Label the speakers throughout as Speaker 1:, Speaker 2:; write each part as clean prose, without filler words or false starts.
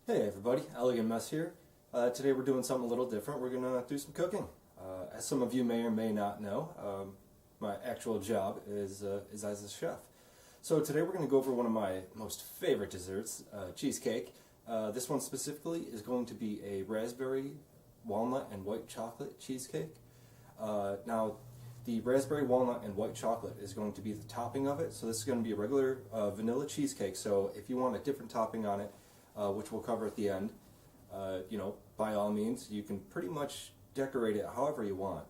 Speaker 1: Hey everybody, Elegant Mess here. Today we're doing something a little different. We're going to do some cooking. As some of you may or may not know, my actual job is as a chef. So today we're going to go over one of my most favorite desserts, cheesecake. This one specifically is going to be a raspberry, walnut, and white chocolate cheesecake. Now, the raspberry, walnut, and white chocolate is going to be the topping of it. So this is going to be a regular vanilla cheesecake. So if you want a different topping on it, which we'll cover at the end, by all means, you can pretty much decorate it however you want.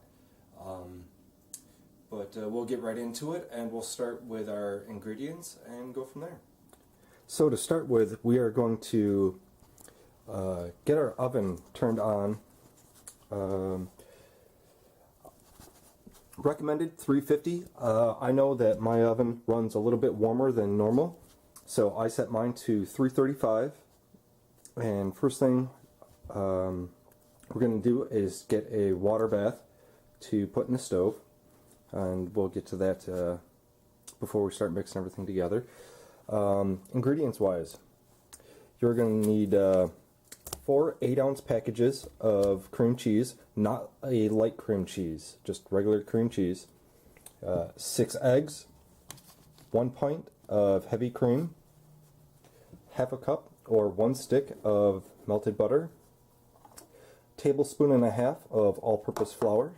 Speaker 1: But we'll get right into it, and we'll start with our ingredients and go from there. So to start with, we are going to get our oven turned on. Recommended 350. I know that my oven runs a little bit warmer than normal, so I set mine to 335. And first thing we're going to do is get a water bath to put in the stove, and we'll get to that before we start mixing everything together. Ingredients wise, you're going to need 4 8-ounce packages of cream cheese, not a light cream cheese, just regular cream cheese, 6 eggs, 1 pint of heavy cream, half a cup or 1 stick of melted butter, tablespoon and a half of all-purpose flour,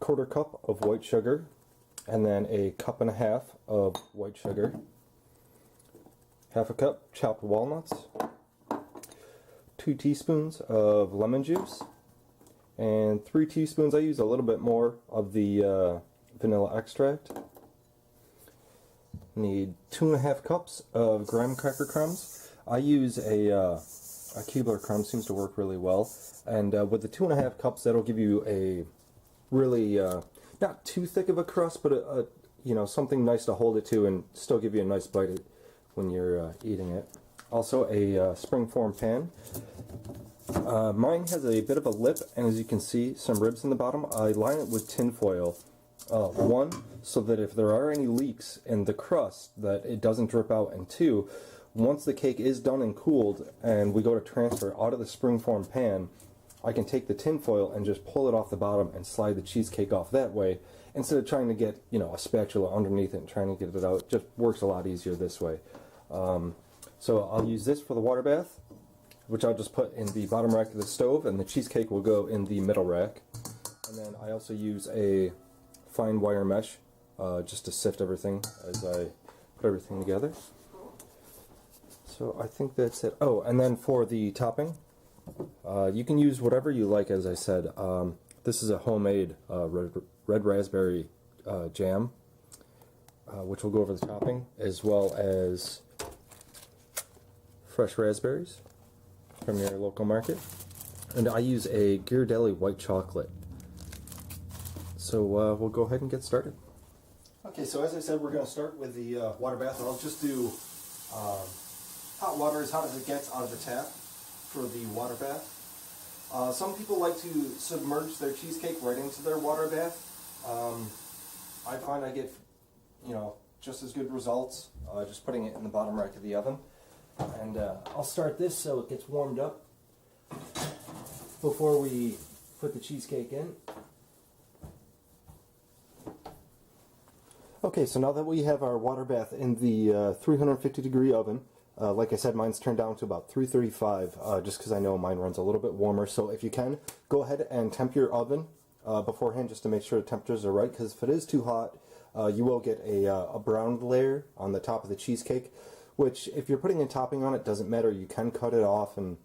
Speaker 1: 1/4 cup of white sugar, and then a cup and a half of white sugar, half a cup chopped walnuts, 2 teaspoons of lemon juice, and 3 teaspoons, I use a little bit more of the vanilla extract. Need 2.5 cups of graham cracker crumbs. I use a Keebler crumb, seems to work really well. And with the 2.5 cups, that'll give you a really not too thick of a crust, but something nice to hold it to and still give you a nice bite when you're eating it. Also a springform pan. Mine has a bit of a lip, and as you can see, some ribs in the bottom. I line it with tin foil. 1, so that if there are any leaks in the crust, that it doesn't drip out, and 2, once the cake is done and cooled and we go to transfer out of the springform pan, I can take the tin foil and just pull it off the bottom and slide the cheesecake off that way, instead of trying to get a spatula underneath it and trying to get it out. It just works a lot easier this way. So I'll use this for the water bath, which I'll just put in the bottom rack of the stove, and the cheesecake will go in the middle rack. And then I also use a fine wire mesh just to sift everything as I put everything together. So I think that's it. Oh, and then for the topping, you can use whatever you like, as I said. This is a homemade red raspberry jam, which will go over the topping, as well as fresh raspberries from your local market. And I use a Ghirardelli white chocolate. So we'll go ahead and get started. Okay, so as I said, we're going to start with the water bath. I'll just do hot water, as hot as it gets out of the tap for the water bath. Some people like to submerge their cheesecake right into their water bath. I find I get just as good results just putting it in the bottom rack of the oven. And I'll start this so it gets warmed up before we put the cheesecake in. Okay, so now that we have our water bath in the 350 degree oven, like I said, mine's turned down to about 335, just because I know mine runs a little bit warmer. So if you can, go ahead and temp your oven beforehand, just to make sure the temperatures are right, because if it is too hot, you will get a brown layer on the top of the cheesecake, which if you're putting a topping on it, doesn't matter. You can cut it off, and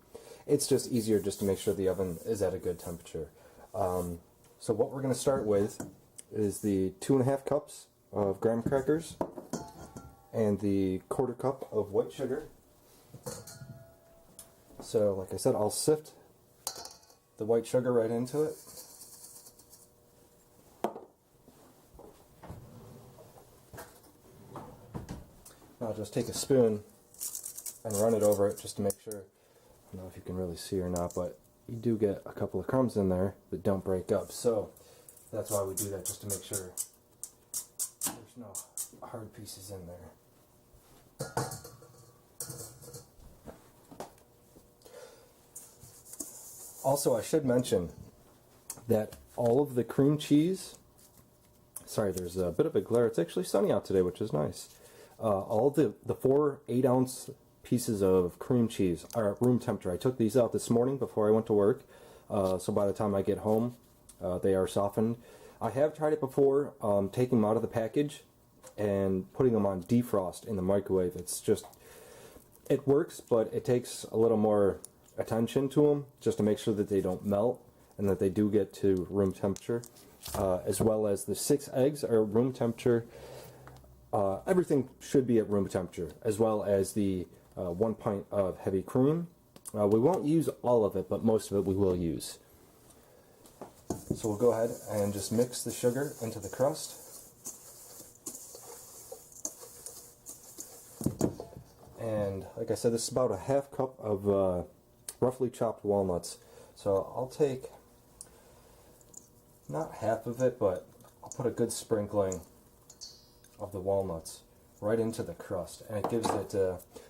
Speaker 1: it's just easier just to make sure the oven is at a good temperature. So what we're going to start with is the 2.5 cups of graham crackers and the 1/4 cup of white sugar. So like I said, I'll sift the white sugar right into it. I'll just take a spoon and run it over it just to make sure. I don't know if you can really see or not, but you do get a couple of crumbs in there that don't break up. So that's why we do that, just to make sure there's no hard pieces in there. Also, I should mention that all of the cream cheese, sorry, there's a bit of a glare. It's actually sunny out today, which is nice. All the 4 8-ounce pieces of cream cheese are at room temperature. I took these out this morning before I went to work, so by the time I get home, they are softened. I have tried it before, taking them out of the package and putting them on defrost in the microwave. It's just, it works, but it takes a little more attention to them just to make sure that they don't melt and that they do get to room temperature. As well as the 6 eggs are room temperature. Everything should be at room temperature, as well as the 1 pint of heavy cream. We won't use all of it, but most of it we will use. So we'll go ahead and just mix the sugar into the crust. And like I said, this is about a half cup of roughly chopped walnuts. So I'll take, not half of it, but I'll put a good sprinkling of the walnuts right into the crust, and it gives it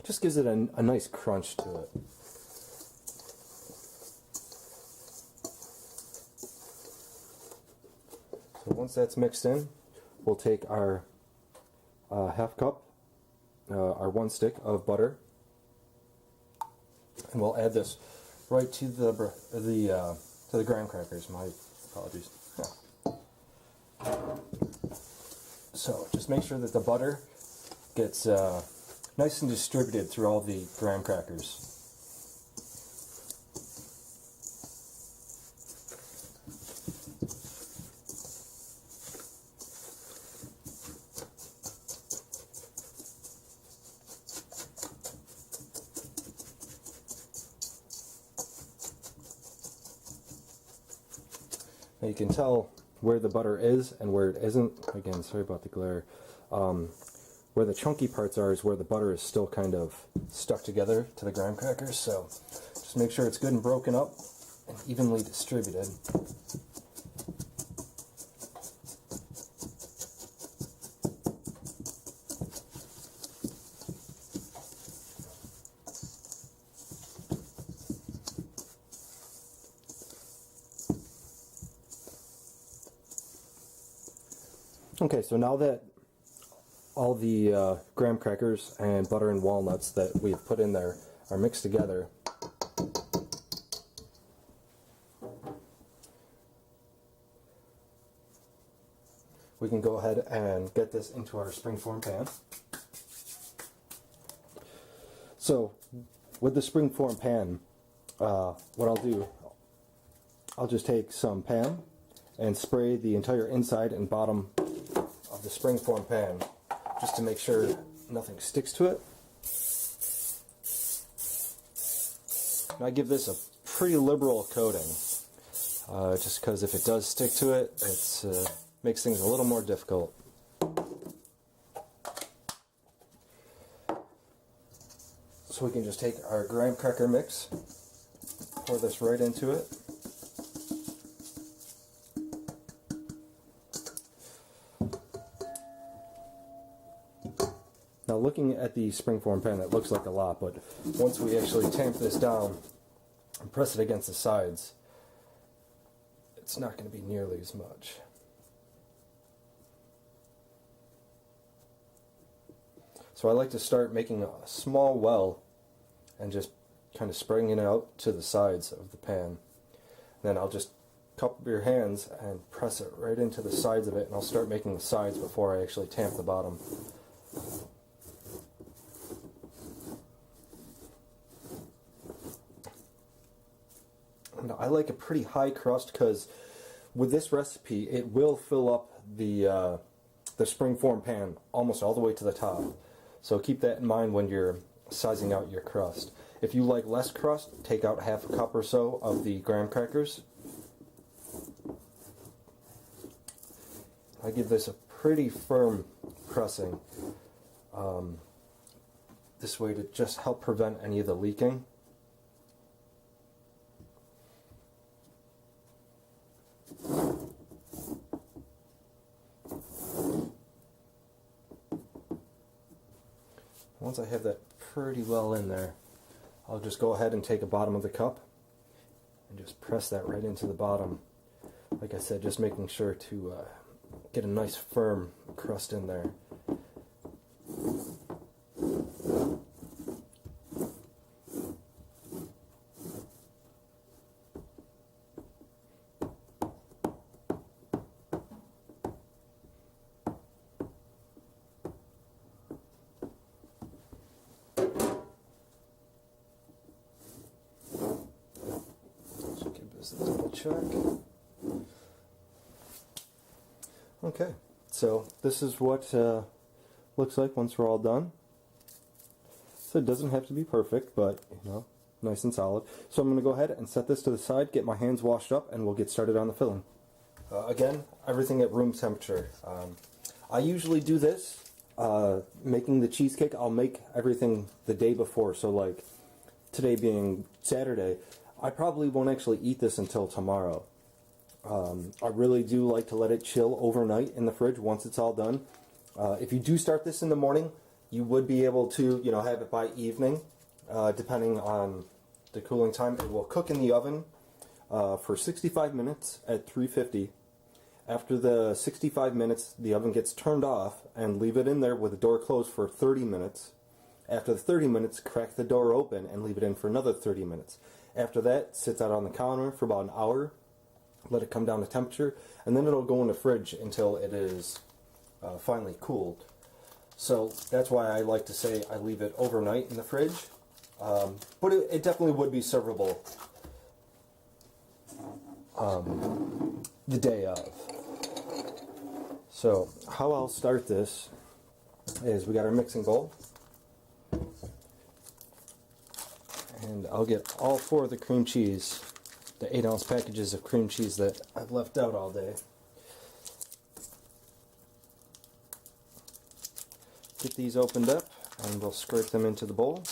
Speaker 1: just gives it a nice crunch to it. So once that's mixed in, we'll take our half cup, our 1 stick of butter, and we'll add this right to the graham crackers. My apologies. So just make sure that the butter gets nice and distributed through all the graham crackers. Now you can tell where the butter is and where it isn't. Again, sorry about the glare. Where the chunky parts are is where the butter is still kind of stuck together to the graham crackers. So just make sure it's good and broken up and evenly distributed. Okay, so now that all the graham crackers and butter and walnuts that we've put in there are mixed together, we can go ahead and get this into our springform pan. So with the springform pan, what I'll do, I'll just take some Pam and spray the entire inside and bottom of the springform pan just to make sure nothing sticks to it. And I give this a pretty liberal coating, just because if it does stick to it, it makes things a little more difficult. So we can just take our graham cracker mix, pour this right into it. Now looking at the springform pan, it looks like a lot, but once we actually tamp this down and press it against the sides, it's not going to be nearly as much. So I like to start making a small well and just kind of spraying it out to the sides of the pan. Then I'll just cup your hands and press it right into the sides of it, and I'll start making the sides before I actually tamp the bottom. And I like a pretty high crust because with this recipe it will fill up the springform pan almost all the way to the top. So keep that in mind when you're sizing out your crust. If you like less crust, take out half a cup or so of the graham crackers. I give this a pretty firm pressing, this way to just help prevent any of the leaking. Once I have that pretty well in there, I'll just go ahead and take a bottom of the cup and just press that right into the bottom. Like I said, just making sure to get a nice firm crust in there. So give this a double check. Okay, so this is what looks like once we're all done. So it doesn't have to be perfect, but you know, nice and solid. So I'm going to go ahead and set this to the side, get my hands washed up, and we'll get started on the filling. Again, everything at room temperature. I usually do this, making the cheesecake. I'll make everything the day before, so like today being Saturday, I probably won't actually eat this until tomorrow. I really do like to let it chill overnight in the fridge once it's all done. If you do start this in the morning, you would be able to, you know, have it by evening, depending on the cooling time. It will cook in the oven for 65 minutes at 350. After the 65 minutes, the oven gets turned off, and leave it in there with the door closed for 30 minutes. After the 30 minutes, crack the door open and leave it in for another 30 minutes. After that, sits out on the counter for about an hour. Let it come down to temperature, and then it'll go in the fridge until it is finally cooled. So that's why I like to say I leave it overnight in the fridge, but it definitely would be servable the day of. So how I'll start this is we got our mixing bowl, and I'll get all 4 of the cream cheese, the 8-ounce packages of cream cheese that I've left out all day. Get these opened up, and we'll scrape them into the bowl.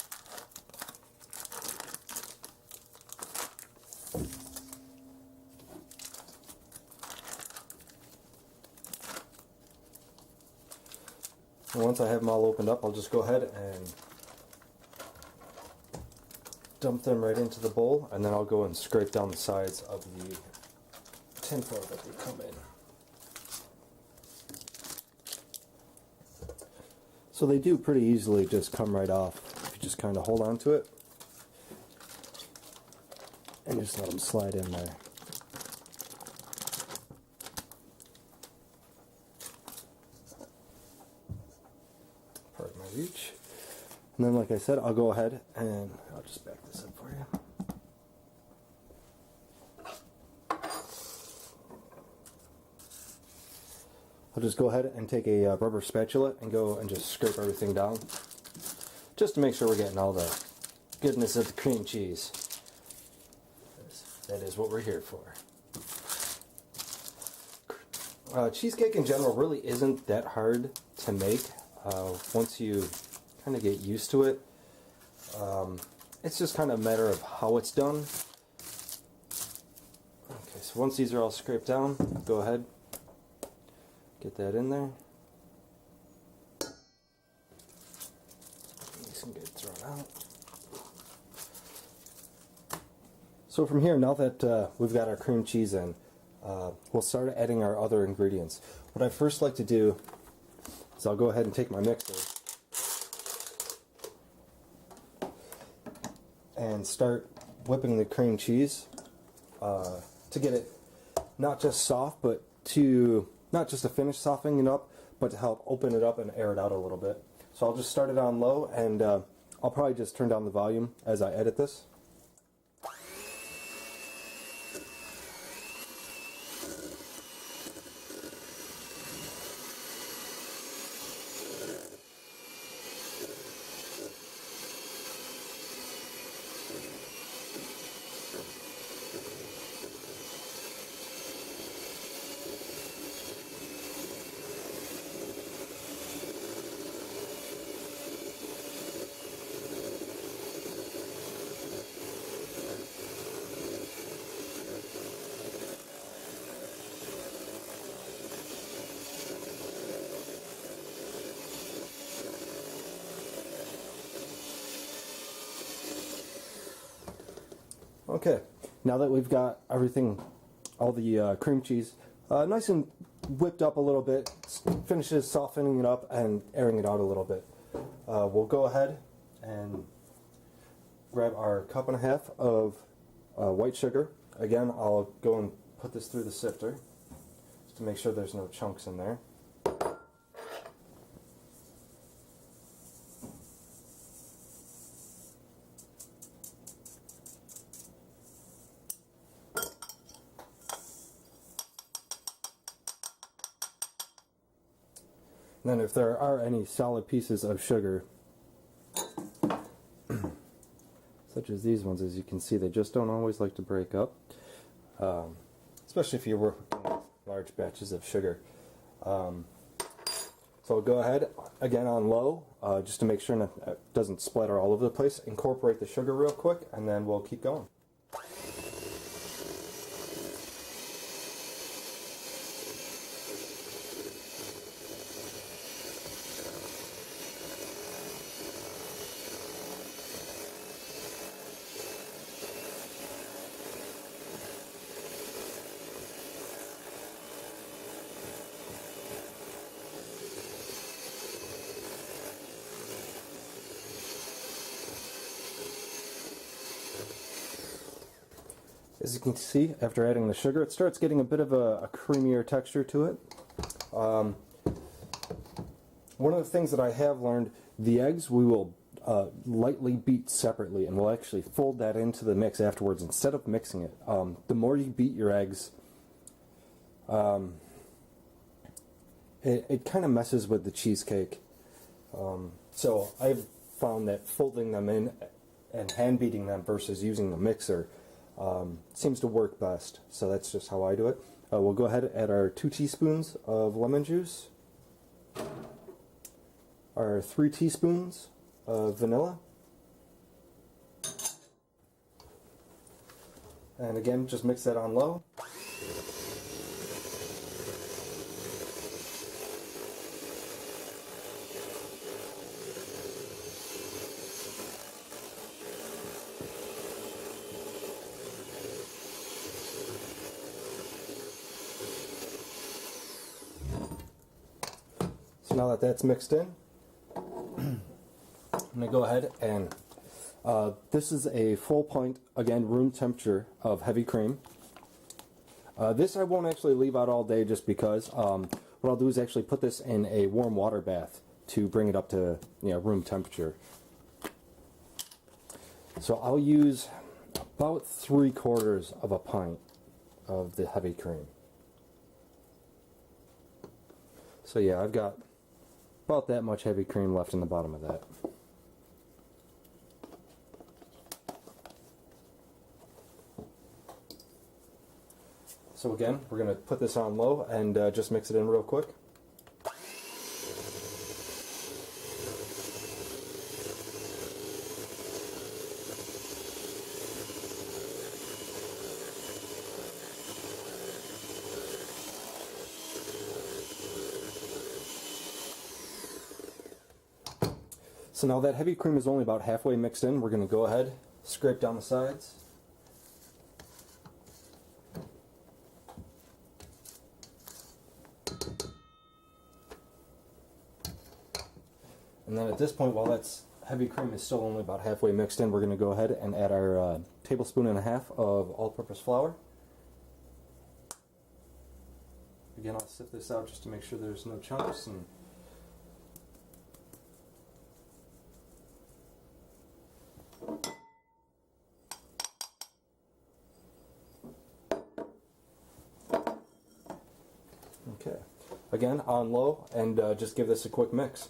Speaker 1: And once I have them all opened up, I'll just go ahead and dump them right into the bowl, and then I'll go and scrape down the sides of the tin foil that they come in. So they do pretty easily just come right off if you just kind of hold on to it and just let them slide in there. Pardon my reach. And then, like I said, I'll go ahead and I'll just back this up for you. I'll just go ahead and take a rubber spatula and go and just scrape everything down, just to make sure we're getting all the goodness of the cream cheese. That is what we're here for. Cheesecake in general really isn't that hard to make once you kind of get used to it. It's just kind of a matter of how it's done. Okay, so once these are all scraped down, go ahead, get that in there. These can get thrown out. So from here, now that we've got our cream cheese in, we'll start adding our other ingredients. What I first like to do is I'll go ahead and take my mixer and start whipping the cream cheese to get it not just soft, but not just to finish softening it up, but to help open it up and air it out a little bit. So I'll just start it on low, and I'll probably just turn down the volume as I edit this. Okay, Now that we've got everything, all the cream cheese, nice and whipped up a little bit, finishes softening it up and airing it out a little bit. We'll go ahead and grab our 1.5 cups of white sugar. Again, I'll go and put this through the sifter just to make sure there's no chunks in there. And then if there are any solid pieces of sugar, such as these ones, as you can see, they just don't always like to break up, especially if you're working with large batches of sugar. So I'll go ahead, again on low, just to make sure that it doesn't splatter all over the place, incorporate the sugar real quick, and then we'll keep going. As you can see, after adding the sugar, it starts getting a bit of a creamier texture to it. One of the things that I have learned, the eggs we will lightly beat separately, and we'll actually fold that into the mix afterwards instead of mixing it. The more you beat your eggs, it kind of messes with the cheesecake. So I've found that folding them in and hand beating them versus using the mixer seems to work best. So that's just how I do it. We'll go ahead and add our 2 teaspoons of lemon juice, our 3 teaspoons of vanilla, and again just mix that on low. Now that that's mixed in, I'm going to go ahead and this is a full pint, again room temperature, of heavy cream. This I won't actually leave out all day just because what I'll do is actually put this in a warm water bath to bring it up to room temperature. So I'll use about 3/4 of a pint of the heavy cream. So yeah, I've got about that much heavy cream left in the bottom of that. So again, we're going to put this on low and just mix it in real quick. So now that heavy cream is only about halfway mixed in, we're going to go ahead, scrape down the sides. And then at this point, while that's heavy cream is still only about halfway mixed in, we're going to go ahead and add our 1.5 tablespoons of all-purpose flour. Again, I'll sift this out just to make sure there's no chunks. And okay, again on low, and just give this a quick mix.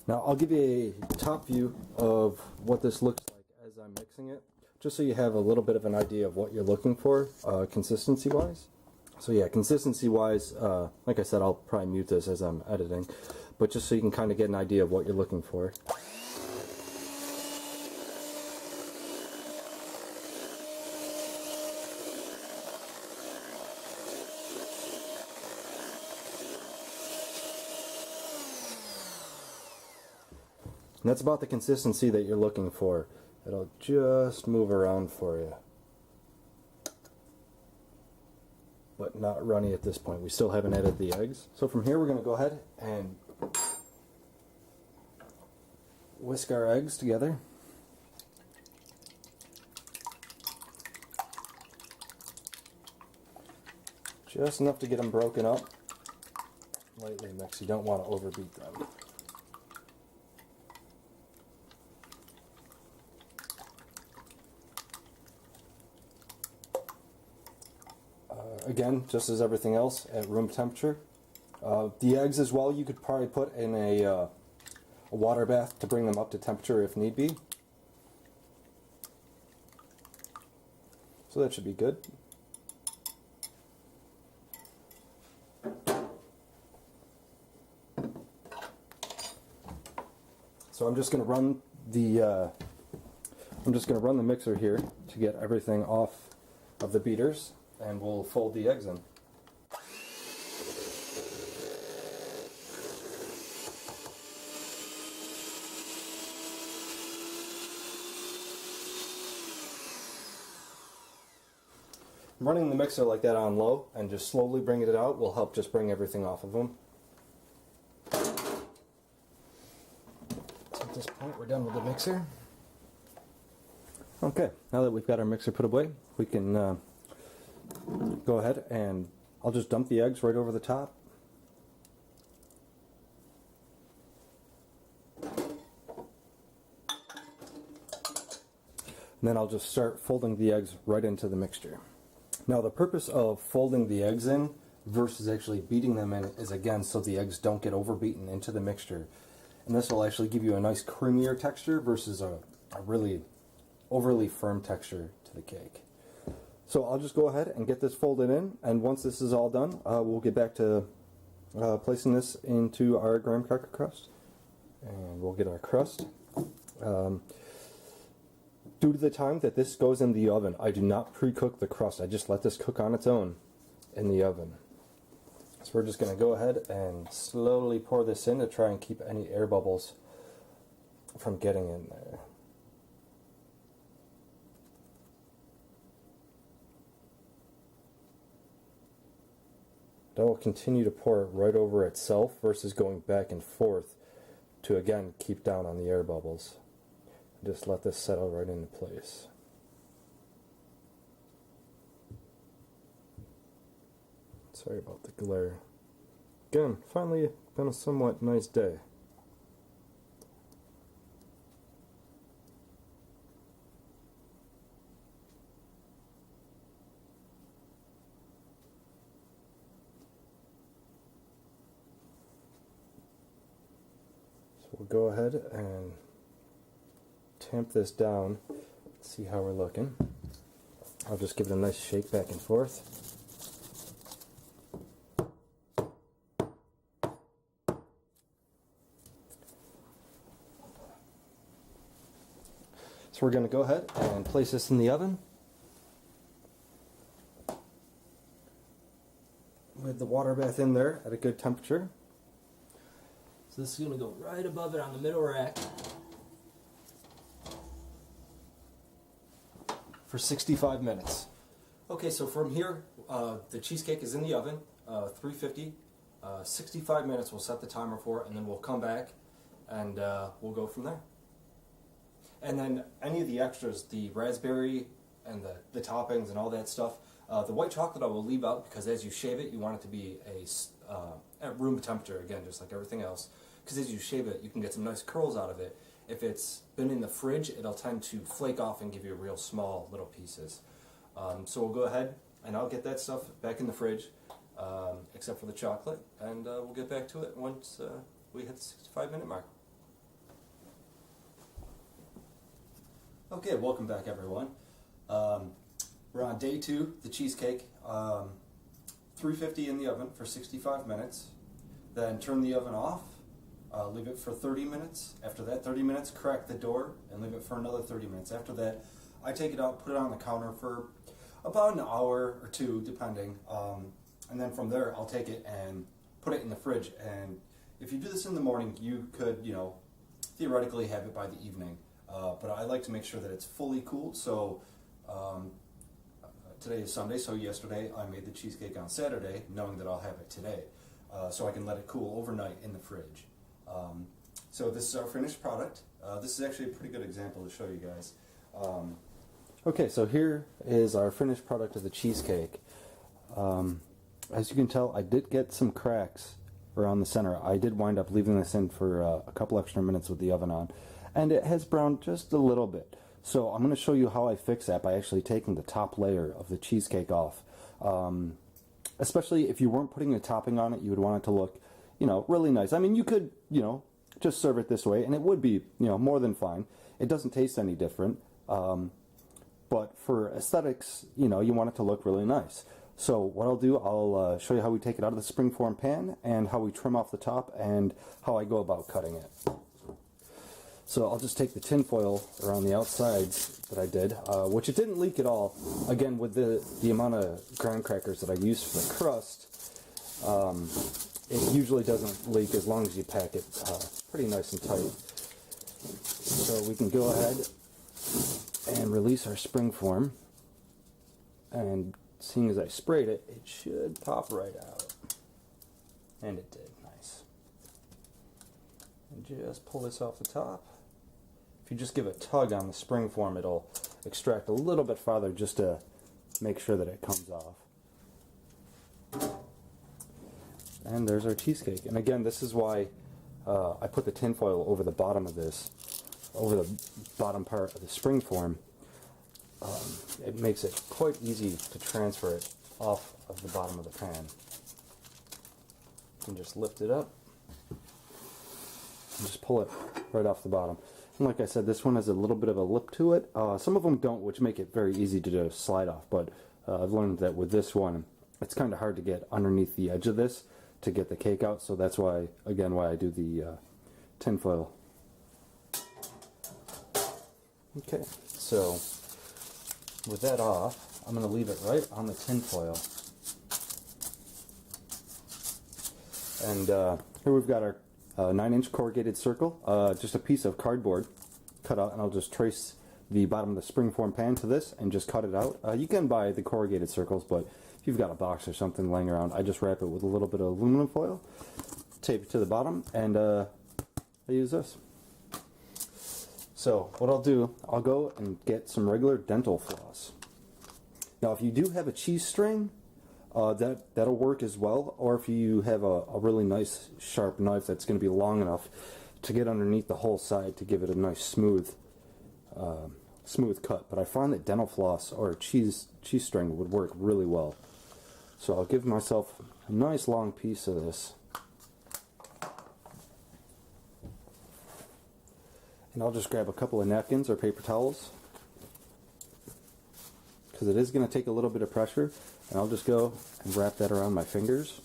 Speaker 1: Now I'll give you a top view of what this looks like as I'm mixing it, just so you have a little bit of an idea of what you're looking for consistency-wise. So yeah, consistency wise, like I said, I'll probably mute this as I'm editing, but just so you can kind of get an idea of what you're looking for. And that's about the consistency that you're looking for. It'll just move around for you. But not runny at this point. We still haven't added the eggs. So from here we're going to go ahead and whisk our eggs together. Just enough to get them broken up. Lightly mixed. You don't want to overbeat them. Again, just as everything else, at room temperature. The eggs as well, you could probably put in a water bath to bring them up to temperature if need be. So that should be good. So I'm just going to run the mixer here to get everything off of the beaters, and we'll fold the eggs in. Running the mixer like that on low and just slowly bringing it out will help just bring everything off of them. So at this point we're done with the mixer. Okay, now that we've got our mixer put away, we can go ahead and I'll just dump the eggs right over the top. And then I'll just start folding the eggs right into the mixture. Now the purpose of folding the eggs in versus actually beating them in is again so the eggs don't get overbeaten into the mixture. And this will actually give you a nice creamier texture versus a really overly firm texture to the cake. So I'll just go ahead and get this folded in, and once this is all done, we'll get back to placing this into our graham cracker crust. And we'll get our crust. Due to the time that this goes in the oven, I do not pre-cook the crust. I just let this cook on its own in the oven. So we're just going to go ahead and slowly pour this in to try and keep any air bubbles from getting in there. That will continue to pour it right over itself versus going back and forth to again keep down on the air bubbles. Just let this settle right into place. Sorry about the glare. Again, finally been a somewhat nice day. So we'll go ahead and tamp this down, see how we're looking. I'll just give it a nice shake back and forth. So we're going to go ahead and place this in the oven with the water bath in there at a good temperature. So this is going to go right above it on the middle rack for 65 minutes. Okay, so from here, the cheesecake is in the oven, 350. 65 minutes we'll set the timer for, and then we'll come back and we'll go from there. And then any of the extras, the raspberry and the toppings and all that stuff, the white chocolate I will leave out because as you shave it, you want it to be at room temperature, again, just like everything else. Because as you shave it, you can get some nice curls out of it. If it's been in the fridge, it'll tend to flake off and give you real small little pieces. So we'll go ahead and I'll get that stuff back in the fridge, except for the chocolate, and we'll get back to it once we hit the 65-minute mark. Okay, welcome back everyone. We're on day 2, the cheesecake. 350 in the oven for 65 minutes. Then turn the oven off, leave it for 30 minutes. After that 30 minutes, crack the door and leave it for another 30 minutes. After that, I take it out, put it on the counter for about an hour or two, depending. And then from there, I'll take it and put it in the fridge. And if you do this in the morning, you could, theoretically have it by the evening. But I like to make sure that it's fully cooled. So today is Sunday, so yesterday I made the cheesecake on Saturday, knowing that I'll have it today. So I can let it cool overnight in the fridge. So this is our finished product. This is actually a pretty good example to show you guys. Okay, so here is our finished product of the cheesecake. As you can tell, I did get some cracks around the center. I did wind up leaving this in for a couple extra minutes with the oven on, and it has browned just a little bit. So I'm going to show you how I fix that by actually taking the top layer of the cheesecake off. Especially if you weren't putting a topping on it, you would want it to look, really nice. I mean, you could, just serve it this way, and it would be, more than fine. It doesn't taste any different. But for aesthetics, you want it to look really nice. So what I'll do, I'll show you how we take it out of the springform pan and how we trim off the top and how I go about cutting it. So I'll just take the tin foil around the outsides that I did, which it didn't leak at all. Again, with the amount of graham crackers that I used for the crust, it usually doesn't leak as long as you pack it pretty nice and tight. So we can go ahead and release our springform, and seeing as I sprayed it, it should pop right out. And it did. Nice. And just pull this off the top. If you just give a tug on the springform, it'll extract a little bit farther just to make sure that it comes off. And there's our cheesecake. And again, this is why I put the tin foil over the bottom of this, over the bottom part of the springform. It makes it quite easy to transfer it off of the bottom of the pan. You can just lift it up and just pull it right off the bottom. And like I said, this one has a little bit of a lip to it. Some of them don't, which make it very easy to just slide off. But I've learned that with this one, it's kind of hard to get underneath the edge of this to get the cake out. So that's why, again, why I do the tin foil. Okay, so with that off, I'm going to leave it right on the tin foil. And here we've got our 9-inch corrugated circle, just a piece of cardboard cut out, and I'll just trace the bottom of the springform pan to this and just cut it out. You can buy the corrugated circles, but if you've got a box or something laying around, I just wrap it with a little bit of aluminum foil, tape it to the bottom, and I use this. So what I'll do, I'll go and get some regular dental floss. Now if you do have a cheese string, that'll work as well, or if you have a really nice sharp knife that's going to be long enough to get underneath the whole side to give it a nice smooth cut. But I find that dental floss or cheese string would work really well. So I'll give myself a nice long piece of this. And I'll just grab a couple of napkins or paper towels, because it is going to take a little bit of pressure, and I'll just go and wrap that around my fingers.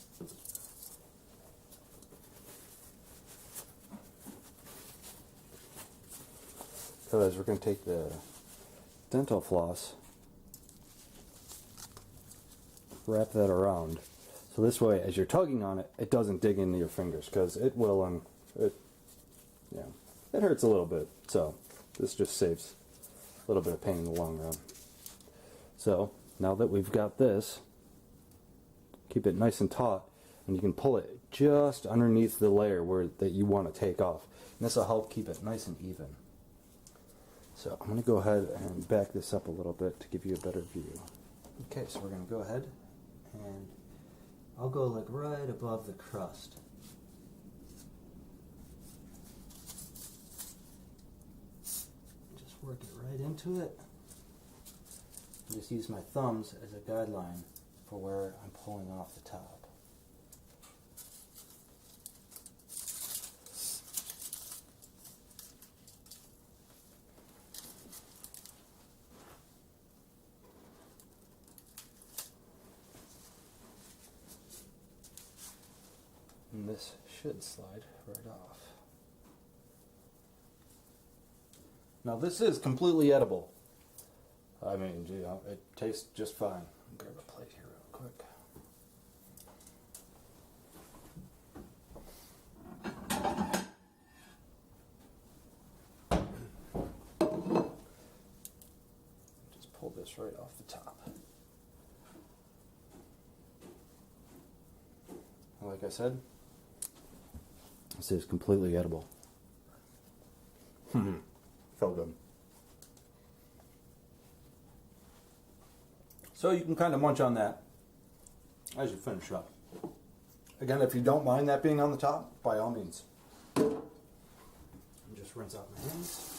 Speaker 1: Because we're going to take the dental floss, wrap that around. So this way, as you're tugging on it, it doesn't dig into your fingers, because it will, and it hurts a little bit. So this just saves a little bit of pain in the long run. So now that we've got this, keep it nice and taut, and you can pull it just underneath the layer that you want to take off. And this will help keep it nice and even. So I'm going to go ahead and back this up a little bit to give you a better view. Okay, so we're going to go ahead and I'll go like right above the crust. Just work it right into it. Just use my thumbs as a guideline for where I'm pulling off the top. And this should slide right off. Now this is completely edible. I mean, you know, it tastes just fine. Grab a plate here real quick. Just pull this right off the top. Like I said, this is completely edible. Felt good. So you can kind of munch on that as you finish up. Again, if you don't mind that being on the top, by all means. Just rinse out my hands.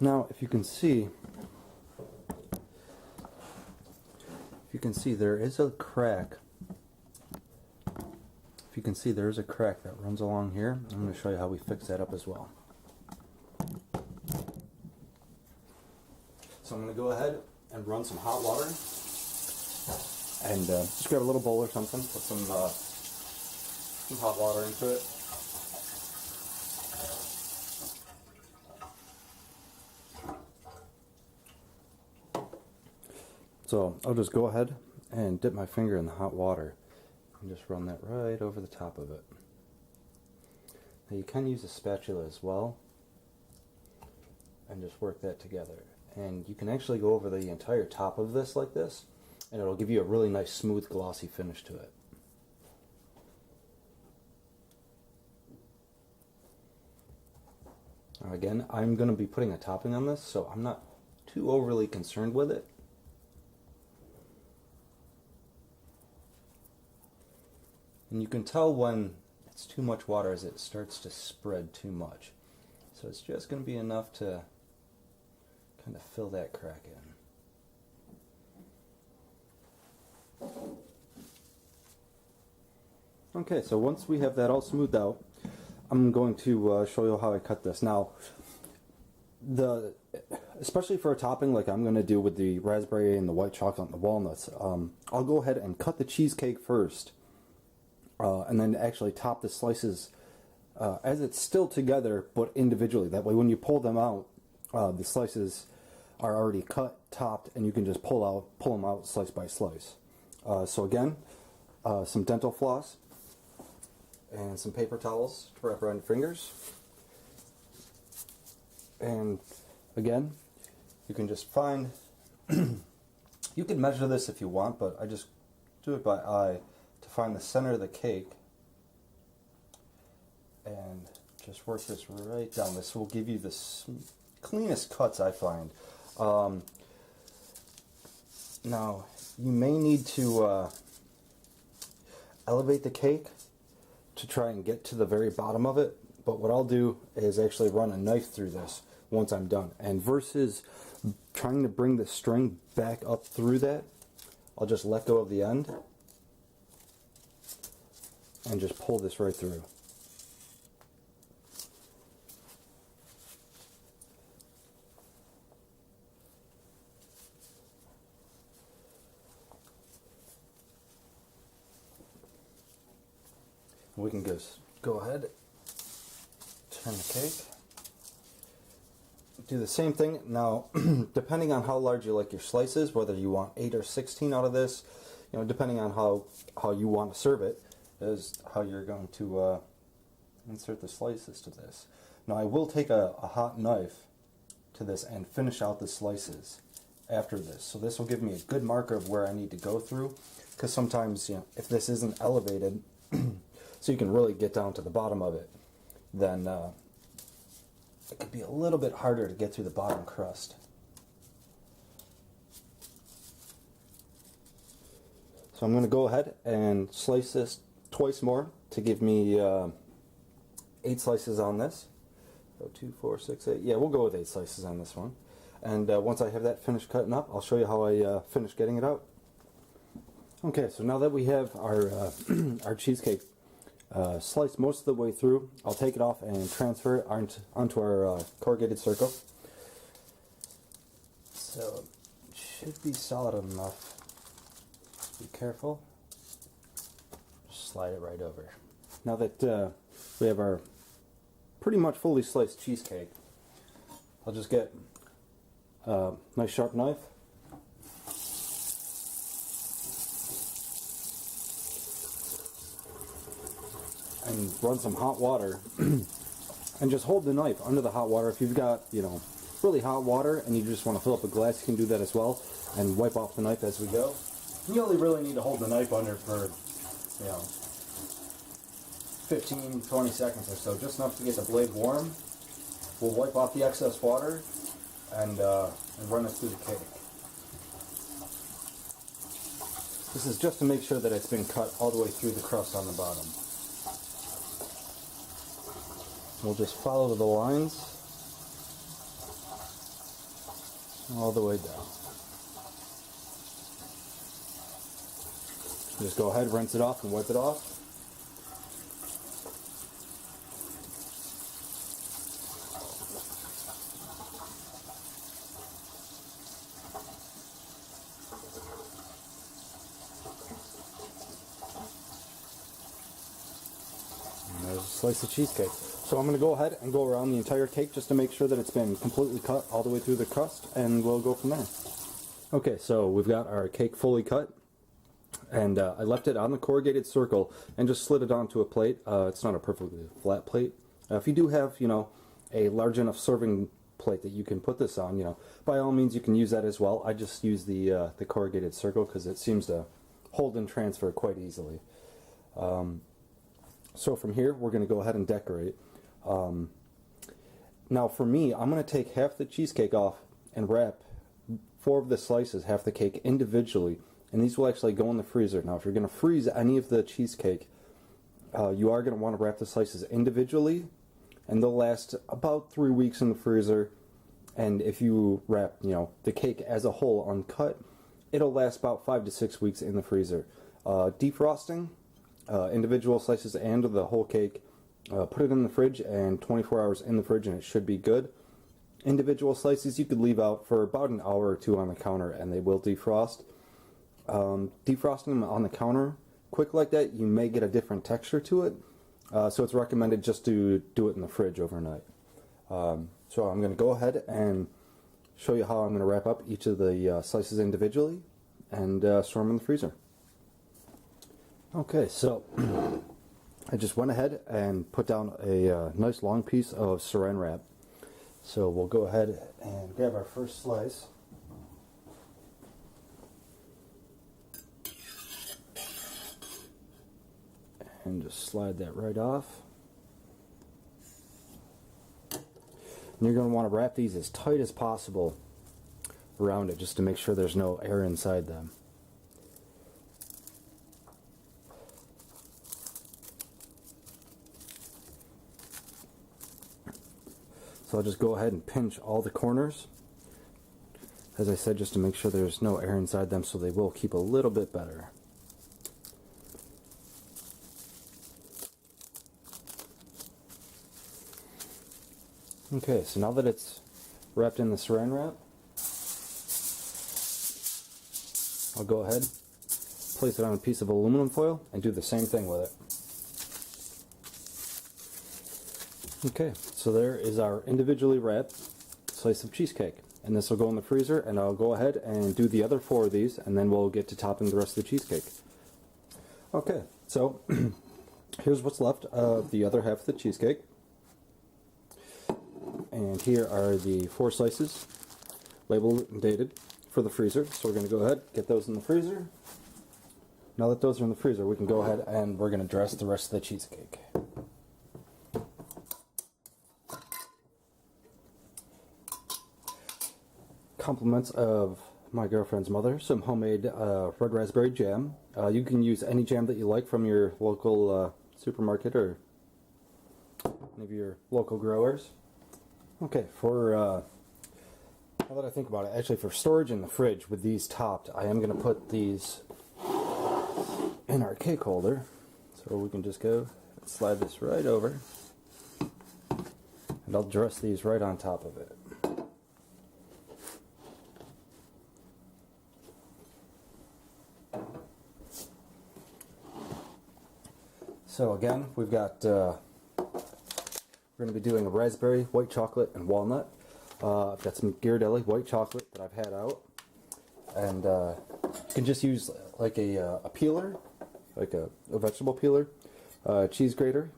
Speaker 1: Now, if you can see, there is a crack. If you can see, there is a crack that runs along here. I'm going to show you how we fix that up as well. So I'm going to go ahead and run some hot water, and just grab a little bowl or something, put some hot water into it. So I'll just go ahead and dip my finger in the hot water and just run that right over the top of it. Now you can use a spatula as well and just work that together. And you can actually go over the entire top of this like this, and it'll give you a really nice smooth glossy finish to it. Now again, I'm going to be putting a topping on this, so I'm not too overly concerned with it. And you can tell when it's too much water as it starts to spread too much. So it's just going to be enough to kind of fill that crack in. Okay, so once we have that all smoothed out, I'm going to show you how I cut this. Now, especially for a topping like I'm going to do with the raspberry and the white chocolate and the walnuts, I'll go ahead and cut the cheesecake first. And then actually top the slices as it's still together, but individually. That way when you pull them out, the slices are already cut, topped, and you can just pull them out slice by slice. So again, some dental floss and some paper towels to wrap around your fingers. And again, you can just find, you can measure this if you want, but I just do it by eye to find the center of the cake and just work this right down. This will give you the cleanest cuts, I find. Now, you may need to elevate the cake to try and get to the very bottom of it, but what I'll do is actually run a knife through this once I'm done. And versus trying to bring the string back up through that, I'll just let go of the end and just pull this right through. We can just go ahead, turn the cake, do the same thing. Now, depending on how large you like your slices, whether you want 8 or 16 out of this, you know, depending on how you want to serve it, is how you're going to insert the slices to this. Now, I will take a hot knife to this and finish out the slices after this. So this will give me a good marker of where I need to go through, because sometimes, you know, if this isn't elevated, so you can really get down to the bottom of it, then it could be a little bit harder to get through the bottom crust. So I'm going to go ahead and slice this twice more to give me 8 slices on this. So 2, 4, 6, 8. Yeah, we'll go with 8 slices on this one. And once I have that finished cutting up, I'll show you how I finish getting it out.
Speaker 2: Okay, so now that we have our our cheesecake sliced most of the way through, I'll take it off and transfer it onto our corrugated circle. So it should be solid enough. Just be careful. Just slide it right over. Now that we have our pretty much fully sliced cheesecake, I'll just get a nice sharp knife. And run some hot water and just hold the knife under the hot water. If you've got, you know, really hot water and you just want to fill up a glass, you can do that as well, and wipe off the knife as we go. You only really need to hold the knife under for, you know, 15-20 seconds or so, just enough to get the blade warm. We'll wipe off the excess water and run it through the cake. This is just to make sure that it's been cut all the way through the crust on the bottom. We'll just follow the lines all the way down. Just go ahead, rinse it off and wipe it off. And there's a slice of cheesecake. So I'm going to go ahead and go around the entire cake just to make sure that it's been completely cut all the way through the crust, and we'll go from there. Okay, so we've got our cake fully cut, and I left it on the corrugated circle and just slid it onto a plate. It's not a perfectly flat plate. If you do have, you know, a large enough serving plate that you can put this on, you know, by all means you can use that as well. I just use the corrugated circle because it seems to hold and transfer quite easily. So from here, we're going to go ahead and decorate. Now for me, I'm going to take half the cheesecake off and wrap 4 of the slices, half the cake, individually, and these will actually go in the freezer. Now if you're going to freeze any of the cheesecake, you are going to want to wrap the slices individually, and they'll last about 3 weeks in the freezer. And if you wrap, you know, the cake as a whole uncut, it'll last about 5 to 6 weeks in the freezer. Defrosting, individual slices and the whole cake, put it in the fridge, and 24 hours in the fridge and it should be good. Individual slices you could leave out for about an hour or 2 on the counter and they will defrost. Defrosting them on the counter quick like that, you may get a different texture to it, so it's recommended just to do it in the fridge overnight. So I'm going to go ahead and show you how I'm going to wrap up each of the slices individually and store them in the freezer. Okay, so I just went ahead and put down a nice long piece of saran wrap. So we'll go ahead and grab our first slice. And just slide that right off. And you're going to want to wrap these as tight as possible around it just to make sure there's no air inside them. So I'll just go ahead and pinch all the corners, as I said, just to make sure there's no air inside them, so they will keep a little bit better. Okay, so now that it's wrapped in the saran wrap, I'll go ahead, place it on a piece of aluminum foil, and do the same thing with it. Okay, so there is our individually wrapped slice of cheesecake, and this will go in the freezer, and I'll go ahead and do the other 4 of these, and then we'll get to topping the rest of the cheesecake. Okay, so here's what's left of the other half of the cheesecake. And here are the 4 slices, labeled and dated, for the freezer. So we're going to go ahead, get those in the freezer. Now that those are in the freezer, we can go ahead and we're going to dress the rest of the cheesecake. Compliments of my girlfriend's mother, some homemade red raspberry jam. You can use any jam that you like from your local supermarket or any of your local growers. Okay, for now that I think about it, actually for storage in the fridge with these topped, I am going to put these in our cake holder. So we can just go and slide this right over. And I'll dress these right on top of it. So again, we've got, we're going to be doing a raspberry, white chocolate, and walnut. I've got some Ghirardelli white chocolate that I've had out. And you can just use like a peeler, like a vegetable peeler, cheese grater,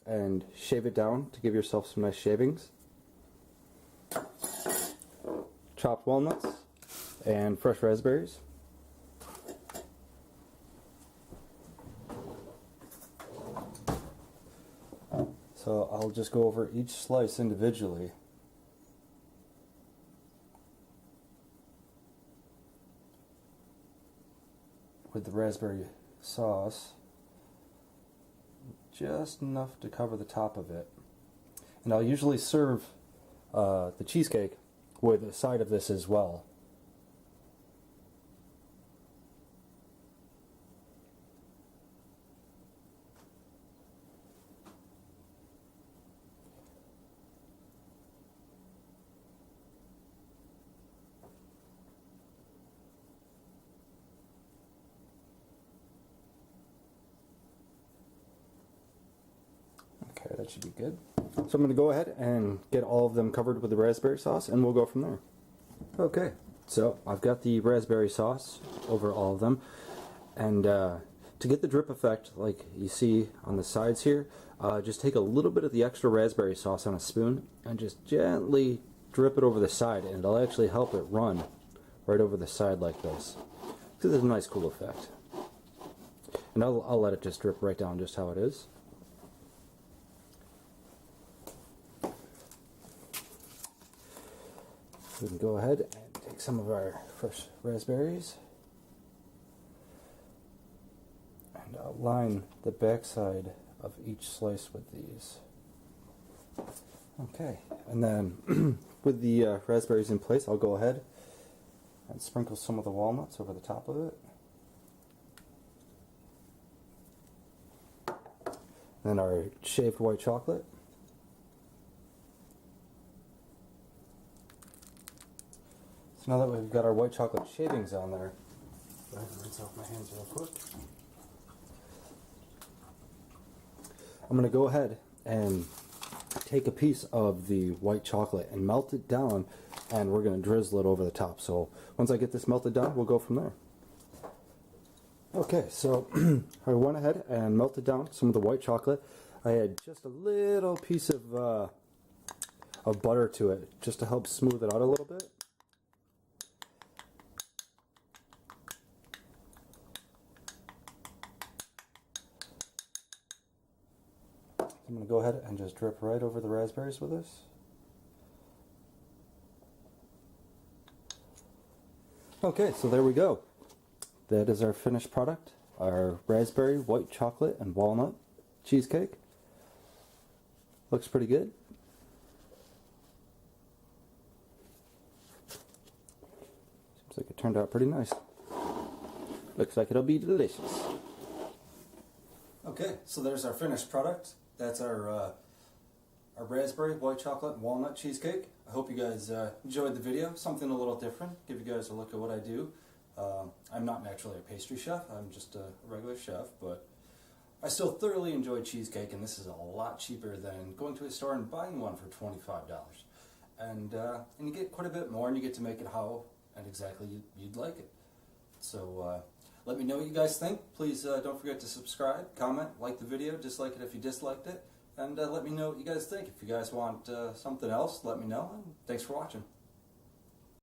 Speaker 2: and shave it down to give yourself some nice shavings. Chopped walnuts and fresh raspberries. So I'll just go over each slice individually. With the raspberry sauce, just enough to cover the top of it. And I'll usually serve the cheesecake with a side of this as well. Okay, that should be good. So I'm going to go ahead and get all of them covered with the raspberry sauce, and we'll go from there. Okay, so I've got the raspberry sauce over all of them, and to get the drip effect like you see on the sides here, just take a little bit of the extra raspberry sauce on a spoon and just gently drip it over the side, and it'll actually help it run right over the side like this. So there's a nice cool effect. And I'll let it just drip right down just how it is. We can go ahead and take some of our fresh raspberries and line the backside of each slice with these. Okay, and then with the raspberries in place, I'll go ahead and sprinkle some of the walnuts over the top of it. Then our shaved white chocolate. So now that we've got our white chocolate shavings on there, go ahead and rinse off my hands real quick. I'm going to go ahead and take a piece of the white chocolate and melt it down, and we're going to drizzle it over the top. So once I get this melted down, we'll go from there. Okay, so I went ahead and melted down some of the white chocolate. I had just a little piece of butter to it, just to help smooth it out a little bit. I'm going to go ahead and just drip right over the raspberries with this. Okay, so there we go. That is our finished product, our raspberry, white chocolate, and walnut cheesecake. Looks pretty good. Seems like it turned out pretty nice. Looks like it'll be delicious. Okay, so there's our finished product. That's our raspberry, white chocolate, and walnut cheesecake. I hope you guys enjoyed the video. Something a little different. Give you guys a look at what I do. I'm not naturally a pastry chef. I'm just a regular chef, but I still thoroughly enjoy cheesecake, and this is a lot cheaper than going to a store and buying one for $25. And you get quite a bit more, and you get to make it how and exactly you'd like it. So let me know what you guys think. Please don't forget to subscribe, comment, like the video, dislike it if you disliked it, and let me know what you guys think. If you guys want something else, let me know, and thanks for watching.